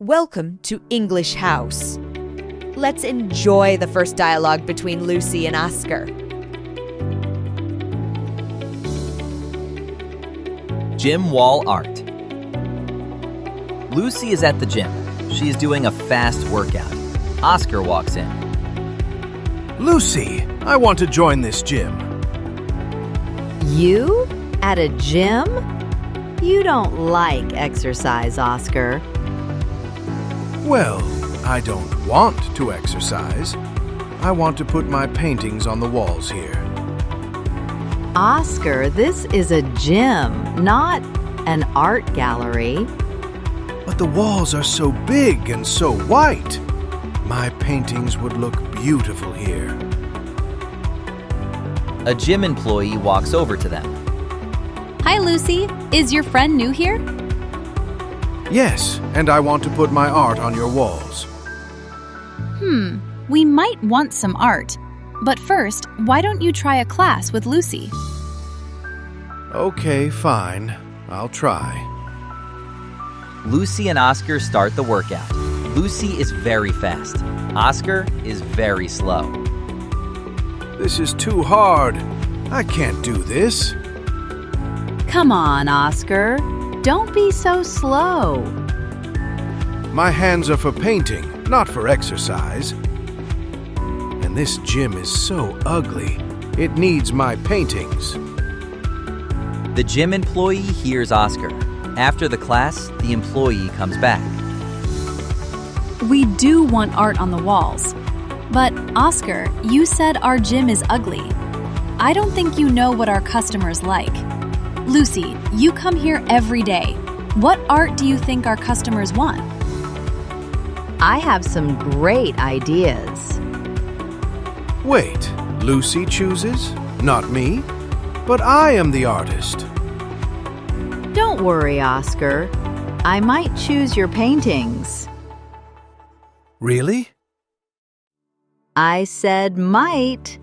Welcome to English House. Let's enjoy the first dialogue between Lucy and Oscar. Gym wall art. Lucy is at the gym. She is doing a fast workout. Oscar walks in. Lucy, I want to join this gym. You? At a gym? You don't like exercise, Oscar. Well, I don't want to exercise. I want to put my paintings on the walls here. Oscar, this is a gym, not an art gallery. But the walls are so big and so white. My paintings would look beautiful here. A gym employee walks over to them. Hi, Lucy. Is your friend new here? Yes, and I want to put my art on your walls. We might want some art. But first, why don't you try a class with Lucy? Okay, fine. I'll try. Lucy and Oscar start the workout. Lucy is very fast. Oscar is very slow. This is too hard. I can't do this. Come on, Oscar. Don't be so slow. My hands are for painting, not for exercise. And this gym is so ugly. It needs my paintings. The gym employee hears Oscar. After the class, the employee comes back. We do want art on the walls. But, Oscar, you said our gym is ugly. I don't think you know what our customers like. Lucy, you come here every day. What art do you think our customers want? I have some great ideas. Wait, Lucy chooses? Not me? But I am the artist. Don't worry, Oscar. I might choose your paintings. Really? I said might.